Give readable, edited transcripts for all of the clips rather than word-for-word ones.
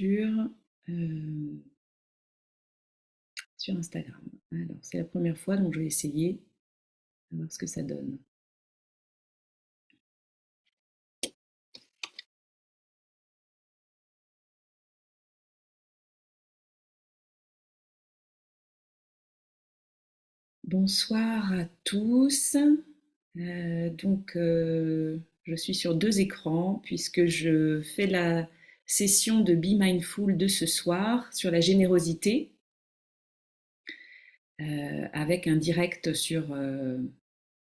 euh, sur Instagram. Alors, c'est la première fois, donc je vais essayer de voir ce que ça donne. Bonsoir à tous. Je suis sur deux écrans puisque je fais la session de Be Mindful de ce soir sur la générosité avec un direct sur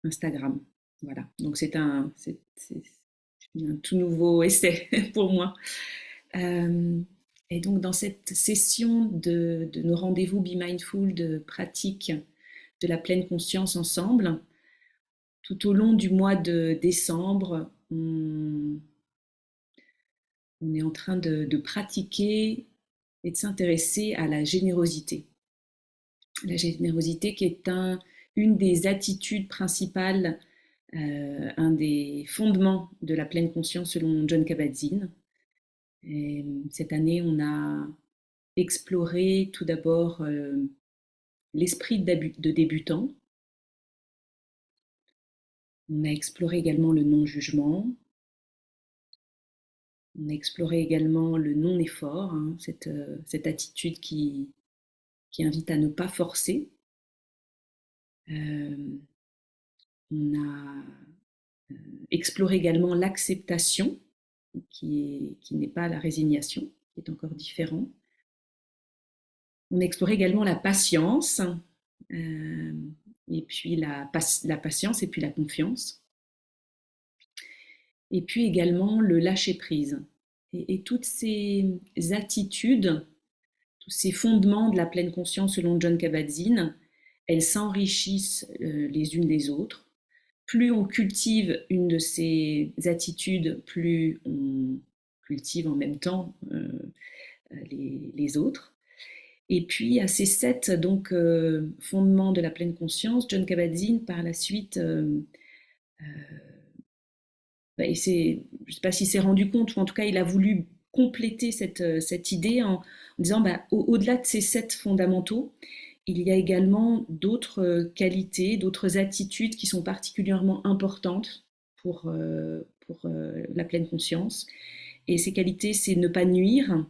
Instagram. Voilà, donc c'est un tout nouveau essai pour moi. Et donc dans cette session de nos rendez-vous Be Mindful de pratique de la pleine conscience ensemble, tout au long du mois de décembre, on est en train de pratiquer et de s'intéresser à la générosité. La générosité qui est une des attitudes principales, un des fondements de la pleine conscience selon Jon Kabat-Zinn. Et cette année, on a exploré tout d'abord l'esprit de débutant. On a exploré également le non-jugement. On a exploré également le non-effort, hein, cette attitude qui invite à ne pas forcer. On a exploré également l'acceptation, qui n'est pas la résignation, qui est encore différent. On a exploré également la patience, et puis la patience et puis la confiance. Et puis également le lâcher-prise. Et toutes ces attitudes, tous ces fondements de la pleine conscience selon Jon Kabat-Zinn, elles s'enrichissent les unes des autres. Plus on cultive une de ces attitudes, plus on cultive en même temps les autres. Et puis à ces 7 fondements de la pleine conscience, Jon Kabat-Zinn par la suite je ne sais pas s'il s'est rendu compte, ou en tout cas il a voulu compléter cette idée en disant au-delà de ces 7 fondamentaux, il y a également d'autres qualités, d'autres attitudes qui sont particulièrement importantes pour la pleine conscience. Et ces qualités, c'est ne pas nuire,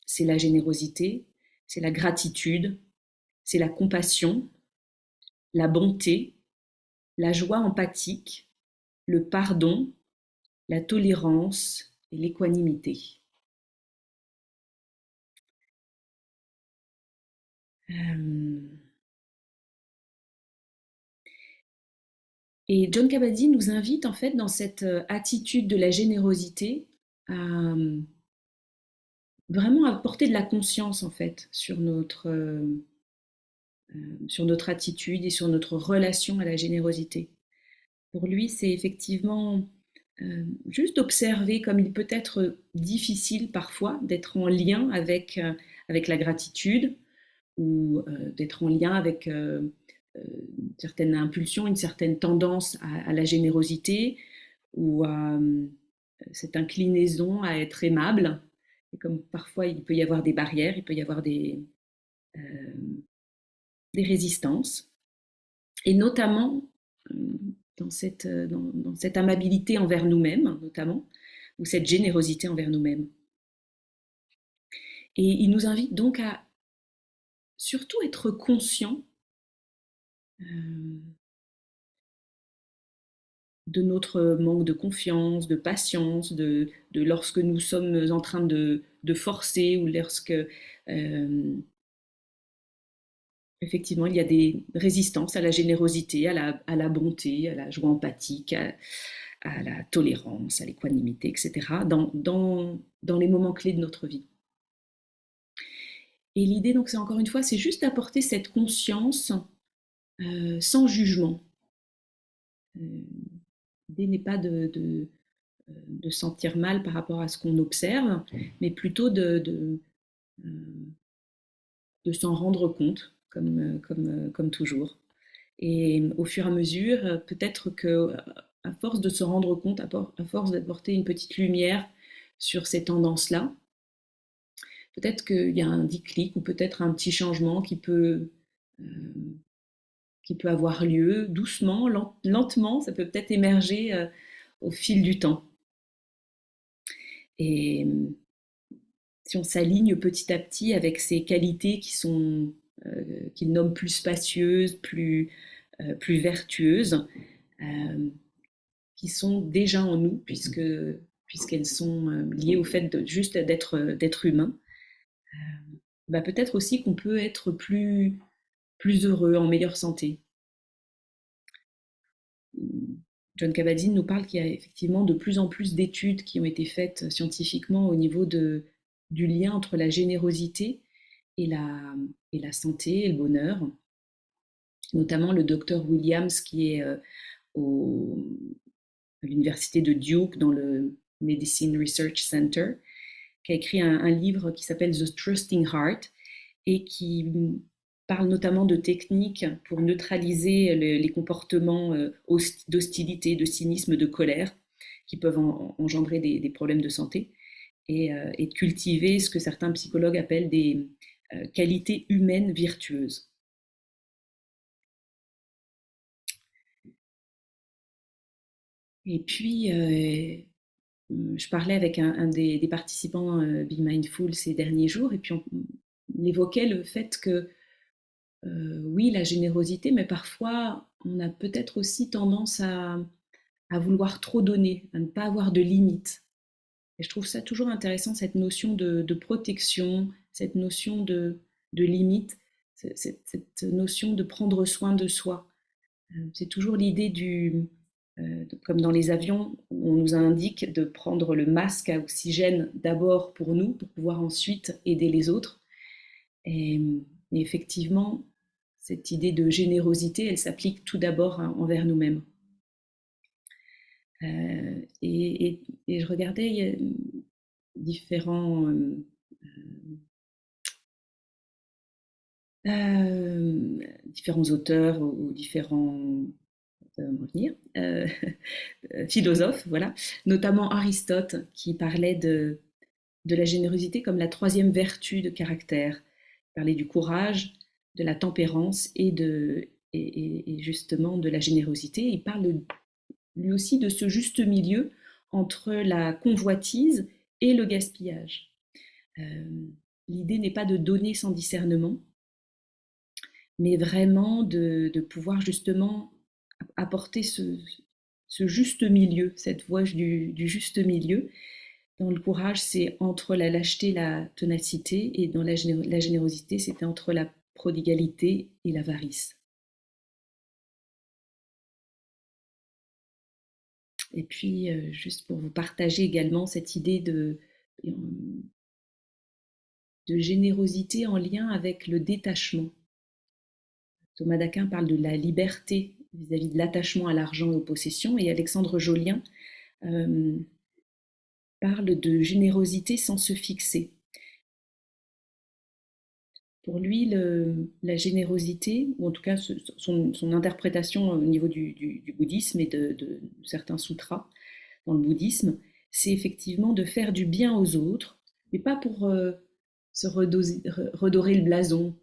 c'est la générosité, c'est la gratitude, c'est la compassion, la bonté, la joie empathique, le pardon, la tolérance et l'équanimité. Et Jon Kabat-Zinn nous invite en fait dans cette attitude de la générosité à vraiment apporter de la conscience en fait sur notre attitude et sur notre relation à la générosité. Pour lui, c'est effectivement juste observer comme il peut être difficile parfois d'être en lien avec la gratitude ou d'être en lien avec une certaine impulsion, une certaine tendance à la générosité ou à cette inclinaison à être aimable. Et comme parfois il peut y avoir des barrières, il peut y avoir euh, des résistances. Et notamment dans cette amabilité envers nous-mêmes, notamment, ou cette générosité envers nous-mêmes. Et il nous invite donc à surtout être conscient de notre manque de confiance, de patience, de lorsque nous sommes en train de forcer ou lorsque effectivement il y a des résistances à la générosité, à la bonté, à la joie empathique, à la tolérance, à l'équanimité, etc., dans les moments clés de notre vie. Et l'idée, donc, c'est encore une fois, c'est juste d'apporter cette conscience sans jugement. L'idée n'est pas de sentir mal par rapport à ce qu'on observe, mais plutôt de s'en rendre compte, comme toujours. Et au fur et à mesure, peut-être que à force de se rendre compte, à force d'apporter une petite lumière sur ces tendances-là, peut-être qu'il y a un déclic ou peut-être un petit changement qui peut avoir lieu doucement, lentement, ça peut peut-être émerger au fil du temps. Et si on s'aligne petit à petit avec ces qualités qu'il nomme plus spacieuses, plus vertueuses, euh, qui sont déjà en nous, puisqu'elles sont liées au fait juste d'être humain, bah peut-être aussi qu'on peut être plus heureux, en meilleure santé. John Kabat-Zinn nous parle qu'il y a effectivement de plus en plus d'études qui ont été faites scientifiquement au niveau du lien entre la générosité et la santé et le bonheur. Notamment le docteur Williams qui est à l'université de Duke dans le Medicine Research Center, qui a écrit un livre qui s'appelle The Trusting Heart et qui parle notamment de techniques pour neutraliser les comportements d'hostilité, de cynisme, de colère qui peuvent engendrer des problèmes de santé et de cultiver ce que certains psychologues appellent des qualités humaines virtueuses. Et puis, je parlais avec un des participants Be Mindful ces derniers jours, et puis on évoquait le fait que oui, la générosité, mais parfois on a peut-être aussi tendance à vouloir trop donner, à ne pas avoir de limites. Et je trouve ça toujours intéressant, cette notion de protection, cette notion de limite, cette notion de prendre soin de soi. C'est toujours l'idée comme dans les avions, où on nous indique de prendre le masque à oxygène d'abord pour nous, pour pouvoir ensuite aider les autres. Et effectivement, cette idée de générosité, elle s'applique tout d'abord envers nous-mêmes. Et je regardais différents différents auteurs ou différents philosophes, voilà, notamment Aristote, qui parlait de la générosité comme la troisième vertu de caractère. Il parlait du courage, de la tempérance et justement de la générosité. Il parle lui aussi de ce juste milieu entre la convoitise et le gaspillage. Euh, L'idée n'est pas de donner sans discernement, mais vraiment de pouvoir justement apporter ce juste milieu, cette voie du juste milieu. Dans le courage, c'est entre la lâcheté et la ténacité, et dans la générosité, c'était entre la prodigalité et l'avarice. Et puis, juste pour vous partager également cette idée de générosité en lien avec le détachement. Thomas d'Aquin parle de la liberté vis-à-vis de l'attachement à l'argent et aux possessions, et Alexandre Jolien euh, parle de générosité sans se fixer. Pour lui, la générosité, ou en tout cas son interprétation au niveau du bouddhisme et de certains sutras dans le bouddhisme, c'est effectivement de faire du bien aux autres, mais pas pour se redorer le blason,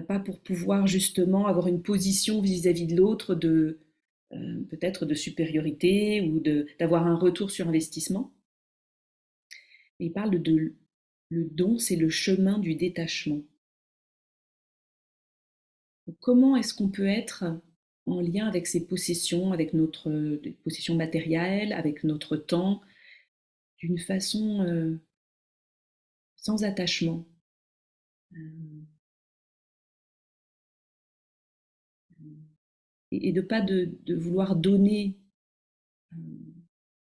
pas pour pouvoir justement avoir une position vis-à-vis de l'autre peut-être de supériorité ou d'avoir un retour sur investissement. Et il parle de le don, c'est le chemin du détachement. Donc, comment est-ce qu'on peut être en lien avec ses possessions, avec notre possessions matérielles, avec notre temps, d'une façon sans attachement, euh, et de pas de vouloir donner, euh,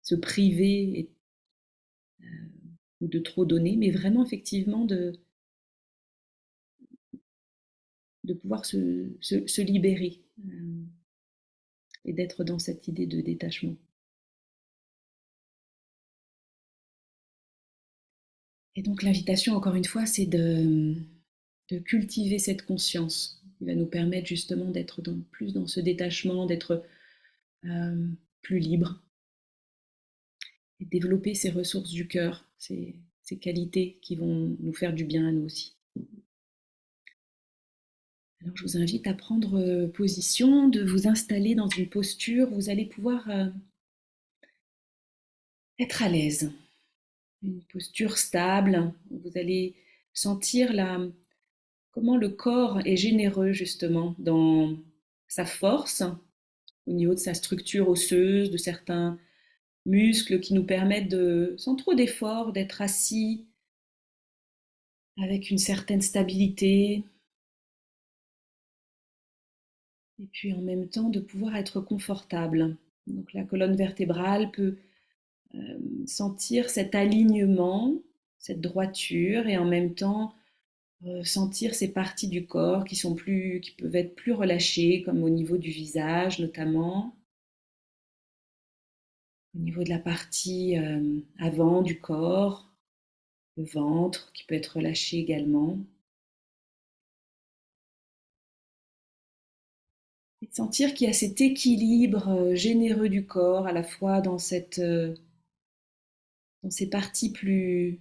se priver ou de trop donner, mais vraiment effectivement de pouvoir se libérer et d'être dans cette idée de détachement. Et donc l'invitation, encore une fois, c'est de cultiver cette conscience qui va nous permettre justement d'être plus dans ce détachement, d'être plus libre et développer ces ressources du cœur, ces ces qualités qui vont nous faire du bien à nous aussi. Alors je vous invite à prendre position, de vous installer dans une posture où vous allez pouvoir être à l'aise. Une posture stable, où vous allez sentir comment le corps est généreux justement dans sa force, au niveau de sa structure osseuse, de certains muscles qui nous permettent de, sans trop d'effort, d'être assis avec une certaine stabilité, et puis en même temps de pouvoir être confortable. Donc la colonne vertébrale peut sentir cet alignement, cette droiture, et en même temps sentir ces parties du corps qui peuvent être plus relâchées, comme au niveau du visage notamment, au niveau de la partie avant du corps, le ventre qui peut être relâché également. Et de sentir qu'il y a cet équilibre généreux du corps, à la fois dans dans ces parties plus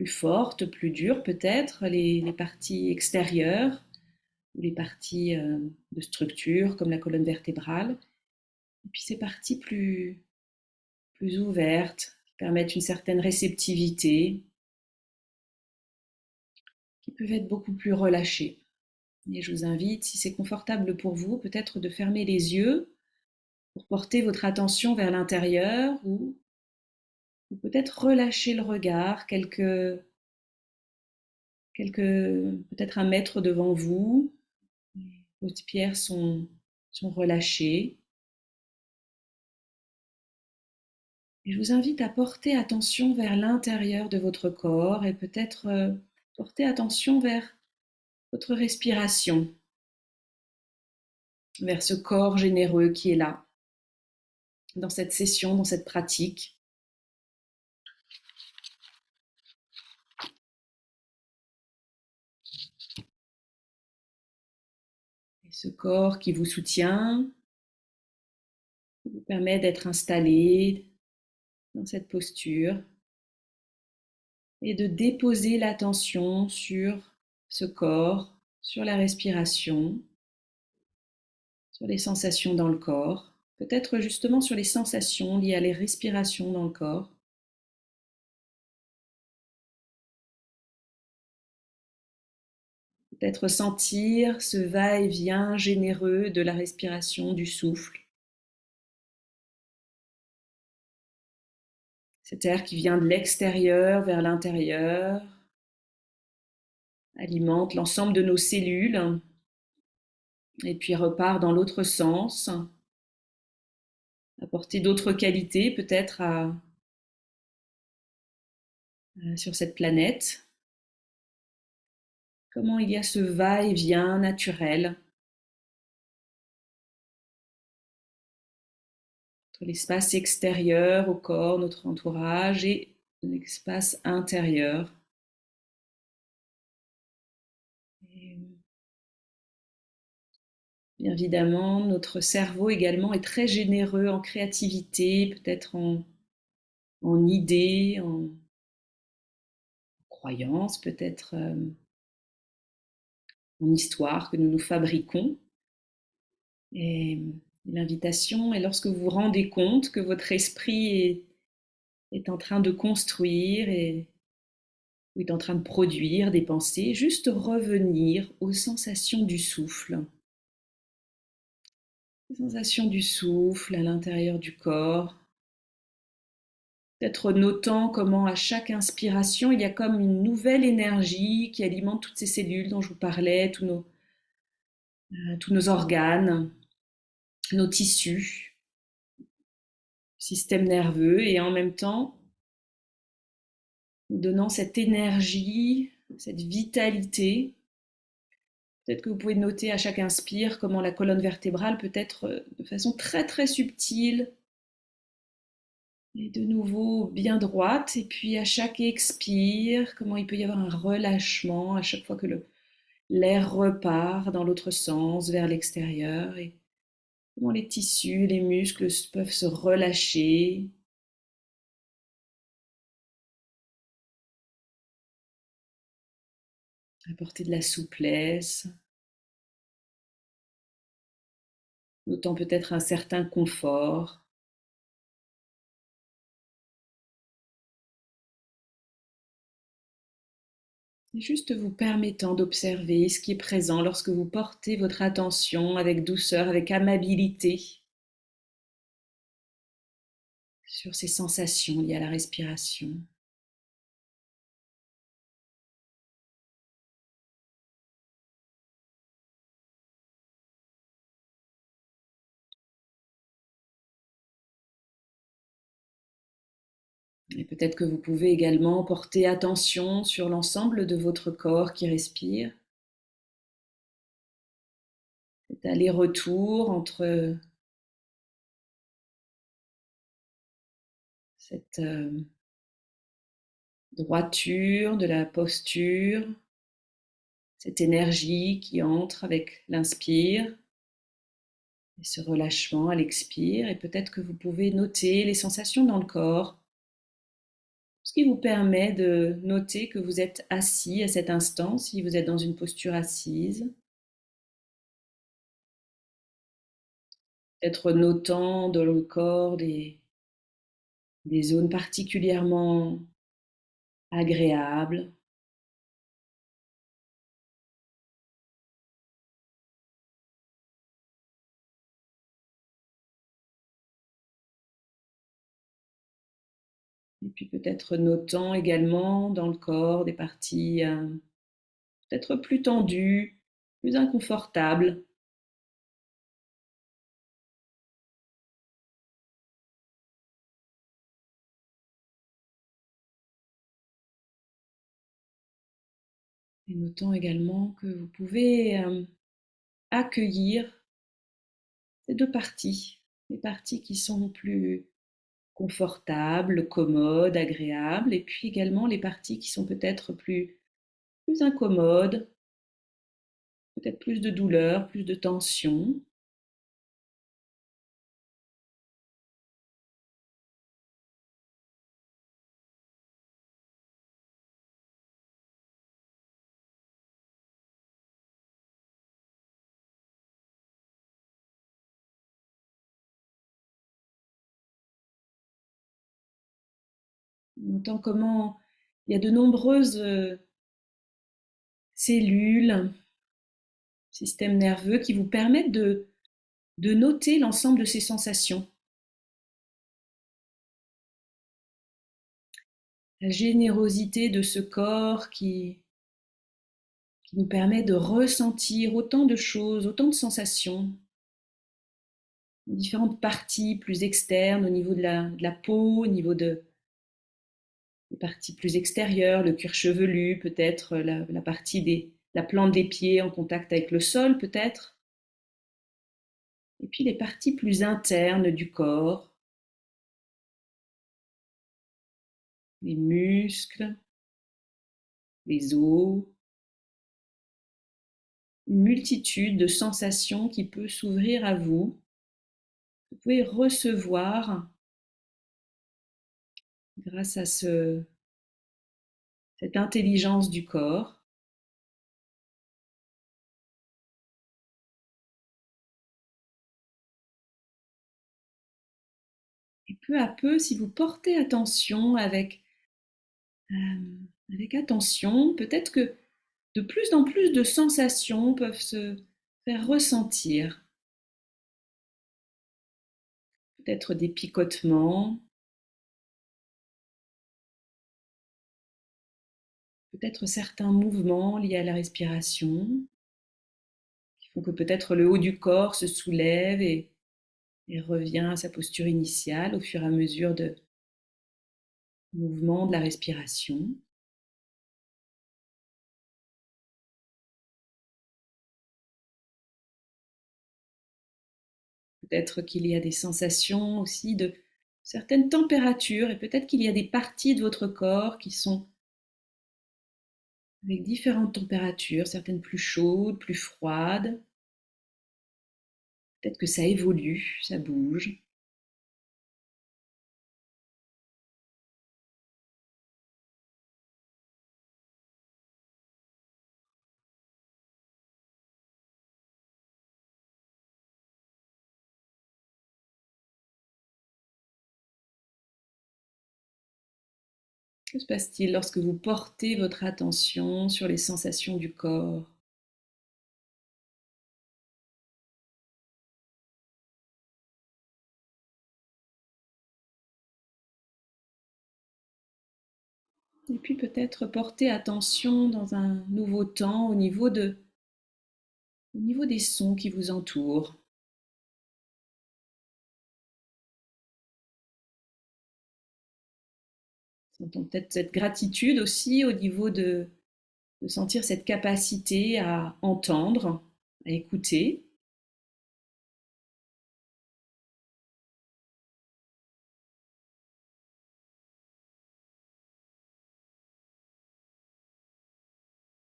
fortes, plus dures peut-être, les parties extérieures, ou les parties de structure comme la colonne vertébrale, et puis ces parties plus ouvertes, qui permettent une certaine réceptivité, qui peuvent être beaucoup plus relâchées. Et je vous invite, si c'est confortable pour vous, peut-être de fermer les yeux pour porter votre attention vers l'intérieur, ou peut-être relâcher le regard peut-être un mètre devant vous. Vos paupières sont relâchées. Et je vous invite à porter attention vers l'intérieur de votre corps et peut-être porter attention vers votre respiration, vers ce corps généreux qui est là, dans cette session, dans cette pratique. Et ce corps qui vous soutient, qui vous permet d'être installé dans cette posture et de déposer l'attention sur ce corps, sur la respiration, sur les sensations dans le corps, peut-être justement sur les sensations liées à les respirations dans le corps. Peut-être sentir ce va-et-vient généreux de la respiration, du souffle. Cet air qui vient de l'extérieur vers l'intérieur alimente l'ensemble de nos cellules et puis repart dans l'autre sens, apporter d'autres qualités peut-être sur cette planète. Comment il y a ce va-et-vient naturel entre l'espace extérieur au corps, notre entourage, et l'espace intérieur. Et bien évidemment, notre cerveau également est très généreux en créativité, peut-être en idées, en croyances, peut-être en histoire que nous nous fabriquons. Et l'invitation est lorsque vous vous rendez compte que votre esprit est en train de construire et ou est en train de produire des pensées, juste revenir aux sensations du souffle. Les sensations du souffle à l'intérieur du corps. Peut-être notant comment à chaque inspiration, il y a comme une nouvelle énergie qui alimente toutes ces cellules dont je vous parlais, tous nos organes, nos tissus, système nerveux, et en même temps, nous donnant cette énergie, cette vitalité. Peut-être que vous pouvez noter à chaque inspire comment la colonne vertébrale peut être de façon très très subtile et de nouveau bien droite. Et puis à chaque expire, comment il peut y avoir un relâchement à chaque fois que l'air repart dans l'autre sens, vers l'extérieur. Et comment les tissus, les muscles peuvent se relâcher. apporter de la souplesse, notant peut-être un certain confort. Et juste vous permettant d'observer ce qui est présent lorsque vous portez votre attention avec douceur, avec amabilité sur ces sensations liées à la respiration. Et peut-être que vous pouvez également porter attention sur l'ensemble de votre corps qui respire. Cet aller-retour entre cette droiture de la posture, cette énergie qui entre avec l'inspire et ce relâchement à l'expire. Et peut-être que vous pouvez noter les sensations dans le corps, ce qui vous permet de noter que vous êtes assis à cet instant, si vous êtes dans une posture assise. Peut-être notant dans le corps des zones particulièrement agréables. Et puis peut-être notant également dans le corps des parties peut-être plus tendues, plus inconfortables. Et notant également que vous pouvez accueillir ces deux parties, les parties qui sont plus confortables, commodes, agréables, et puis également les parties qui sont peut-être plus incommodes, peut-être plus de douleur, plus de tension. Notant comment il y a de nombreuses cellules, systèmes nerveux qui vous permettent de noter l'ensemble de ces sensations. La générosité de ce corps qui nous permet de ressentir autant de choses, autant de sensations, différentes parties plus externes au niveau de la peau, au niveau des parties plus extérieures, le cuir chevelu, peut-être la partie la plante des pieds en contact avec le sol, peut-être. Et puis les parties plus internes du corps, les muscles, les os, une multitude de sensations qui peut s'ouvrir à vous. Vous pouvez recevoir grâce à cette intelligence du corps. Et peu à peu, si vous portez attention avec attention, peut-être que de plus en plus de sensations peuvent se faire ressentir. Peut-être des picotements, peut-être certains mouvements liés à la respiration, qui font que peut-être le haut du corps se soulève et revient à sa posture initiale au fur et à mesure de mouvement de la respiration. Peut-être qu'il y a des sensations aussi de certaines températures et peut-être qu'il y a des parties de votre corps qui sont avec différentes températures, certaines plus chaudes, plus froides. Peut-être que ça évolue, ça bouge. Que se passe-t-il lorsque vous portez votre attention sur les sensations du corps? Et puis peut-être porter attention dans un nouveau temps au niveau des sons qui vous entourent. Sentant peut-être cette gratitude aussi au niveau de sentir cette capacité à entendre, à écouter,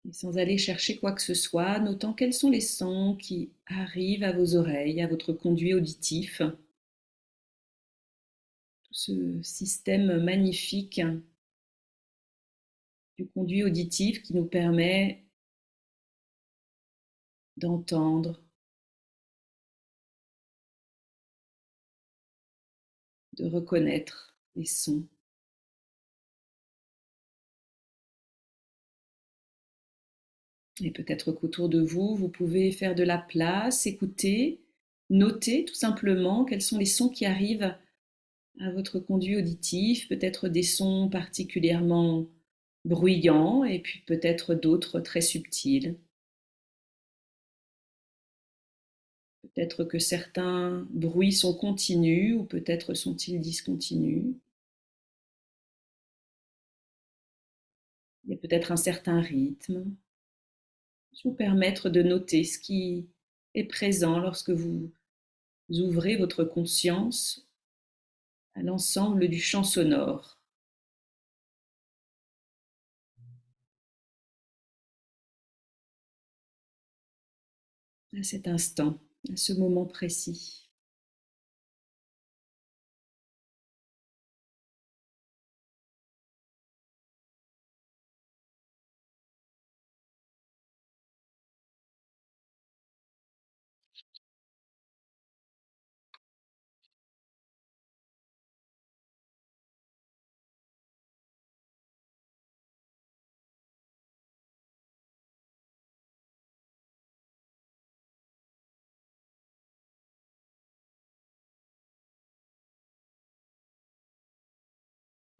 et sans aller chercher quoi que ce soit, notant quels sont les sons qui arrivent à vos oreilles, à votre conduit auditif, tout ce système magnifique du conduit auditif qui nous permet d'entendre, de reconnaître les sons. Et peut-être qu'autour de vous, vous pouvez faire de la place, écouter, noter tout simplement quels sont les sons qui arrivent à votre conduit auditif, peut-être des sons particulièrement bruyants et puis peut-être d'autres très subtils. Peut-être que certains bruits sont continus ou peut-être sont-ils discontinus. Il y a peut-être un certain rythme. Je vous permettre de noter ce qui est présent lorsque vous ouvrez votre conscience à l'ensemble du champ sonore, à cet instant, à ce moment précis.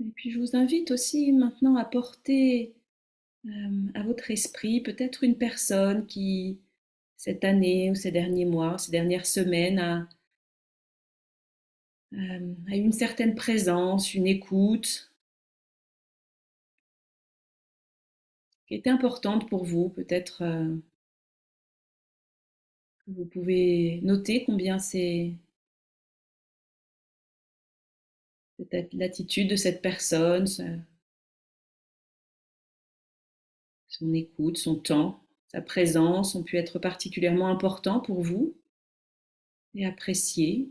Et puis je vous invite aussi maintenant à porter à votre esprit peut-être une personne qui, cette année ou ces derniers mois, ces dernières semaines, a eu une certaine présence, une écoute qui était importante pour vous. Peut-être que vous pouvez noter combien c'est l'attitude de cette personne, son écoute, son temps, sa présence ont pu être particulièrement importants pour vous et appréciés.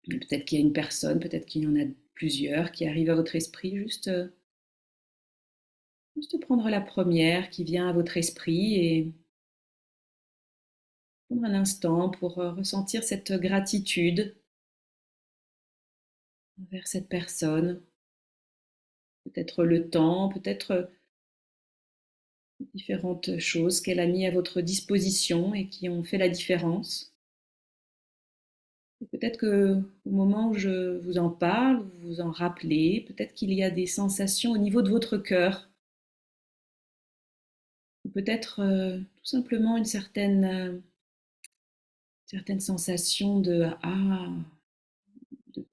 Peut-être qu'il y a une personne, peut-être qu'il y en a plusieurs qui arrivent à votre esprit, juste prendre la première qui vient à votre esprit et prendre un instant pour ressentir cette gratitude envers cette personne, peut-être le temps, peut-être différentes choses qu'elle a mis à votre disposition et qui ont fait la différence. Et peut-être que au moment où je vous en parle, vous vous en rappelez, peut-être qu'il y a des sensations au niveau de votre cœur, ou peut-être tout simplement une certaine sensation de ah, de-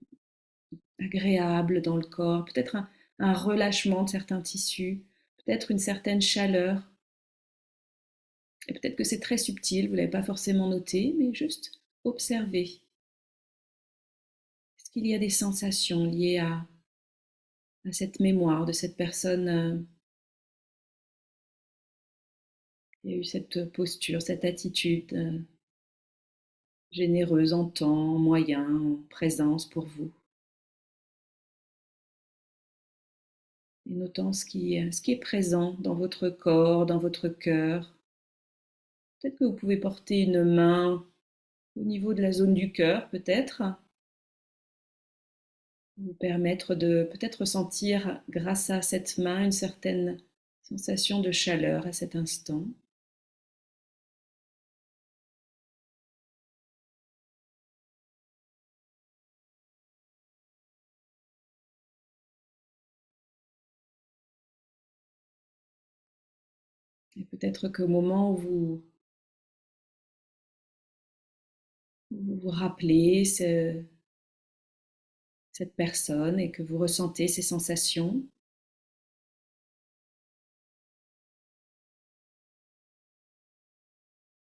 agréable dans le corps, peut-être un relâchement de certains tissus, peut-être une certaine chaleur. Et peut-être que c'est très subtil, vous ne l'avez pas forcément noté, mais juste observez. Est-ce qu'il y a des sensations liées à cette mémoire de cette personne qui a eu cette posture, cette attitude généreuse en temps, en moyens, en présence pour vous? Et notant ce qui est présent dans votre corps, dans votre cœur. Peut-être que vous pouvez porter une main au niveau de la zone du cœur, peut-être, Vous permettre de peut-être ressentir, grâce à cette main, une certaine sensation de chaleur à cet instant. Et peut-être qu'au moment où vous vous rappelez cette personne et que vous ressentez ces sensations,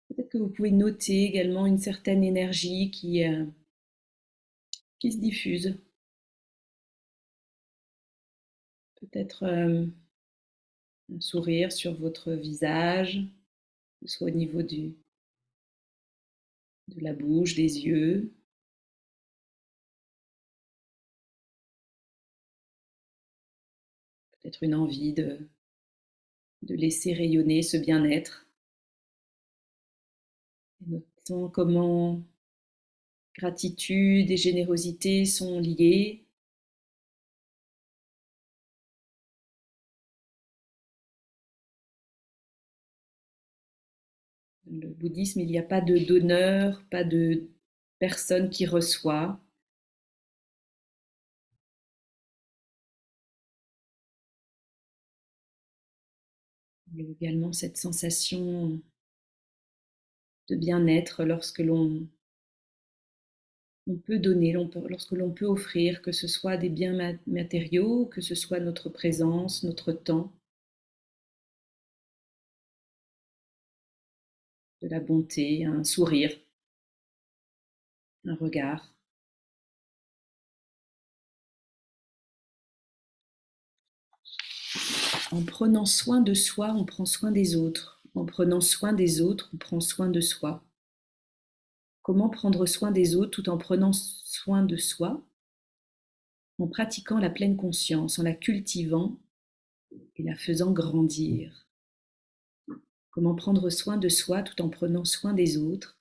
peut-être que vous pouvez noter également une certaine énergie qui se diffuse. Peut-être un sourire sur votre visage, que ce soit au niveau de la bouche, des yeux. Peut-être une envie de laisser rayonner ce bien-être. Et notons comment gratitude et générosité sont liées. Dans le bouddhisme, il n'y a pas de donneur, pas de personne qui reçoit. Il y a également cette sensation de bien-être lorsque on peut donner, lorsque l'on peut offrir, que ce soit des biens matériaux, que ce soit notre présence, notre temps, de la bonté, un sourire, un regard. En prenant soin de soi, on prend soin des autres. En prenant soin des autres, on prend soin de soi. Comment prendre soin des autres tout en prenant soin de soi? En pratiquant la pleine conscience, en la cultivant et la faisant grandir. Comment prendre soin de soi tout en prenant soin des autres,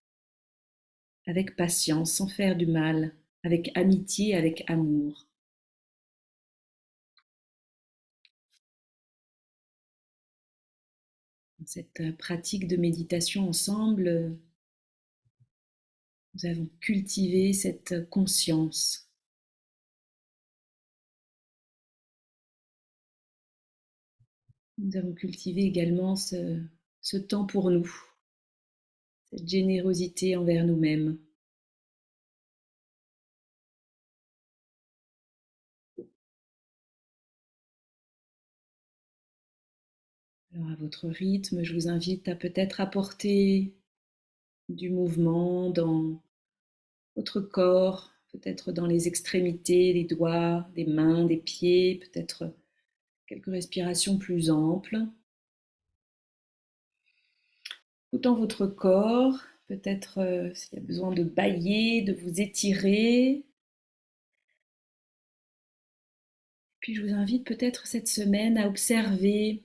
avec patience, sans faire du mal, avec amitié, avec amour. Dans cette pratique de méditation ensemble, nous avons cultivé cette conscience. Nous avons cultivé également ce temps pour nous, cette générosité envers nous-mêmes. Alors à votre rythme, je vous invite à peut-être apporter du mouvement dans votre corps, peut-être dans les extrémités, les doigts, des mains, des pieds, peut-être quelques respirations plus amples. Tout votre corps, peut-être s'il y a besoin de bâiller, de vous étirer. Puis je vous invite peut-être cette semaine à observer,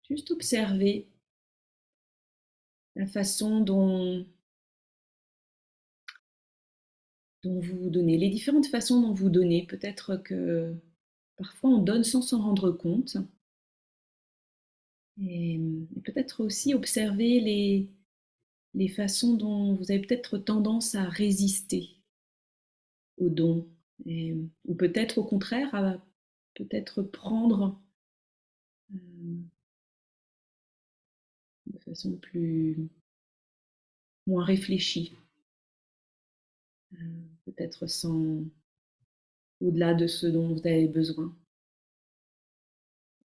juste observer la façon dont vous donnez, les différentes façons dont vous donnez. Peut-être que parfois on donne sans s'en rendre compte. Et peut-être aussi observer les façons dont vous avez peut-être tendance à résister aux dons. Ou peut-être au contraire à peut-être prendre de façon moins réfléchie, peut-être sans au-delà de ce dont vous avez besoin.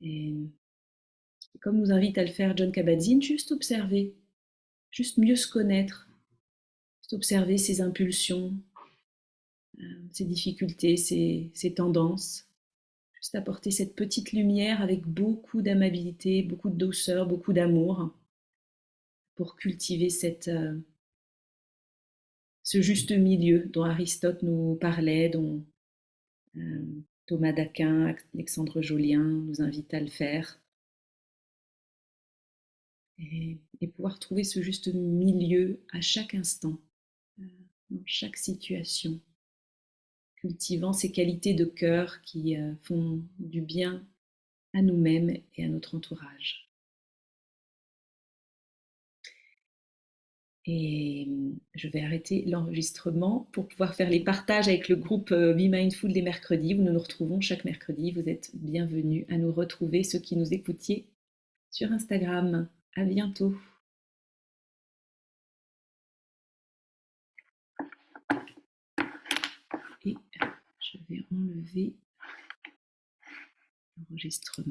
Et comme nous invite à le faire John Kabat-Zinn, juste observer, juste mieux se connaître, juste observer ses impulsions, ses difficultés, ses tendances. Juste apporter cette petite lumière avec beaucoup d'amabilité, beaucoup de douceur, beaucoup d'amour pour cultiver ce juste milieu dont Aristote nous parlait, dont euh, Thomas d'Aquin, Alexandre Jolien nous invitent à le faire. Et pouvoir trouver ce juste milieu à chaque instant, dans chaque situation cultivant ces qualités de cœur qui font du bien à nous-mêmes et à notre entourage. Et je vais arrêter l'enregistrement pour pouvoir faire les partages avec le groupe Be Mindful des mercredis, où nous nous retrouvons chaque mercredi. Vous êtes bienvenus à nous retrouver, ceux qui nous écoutiez sur Instagram. À bientôt. Et je vais enlever l'enregistrement.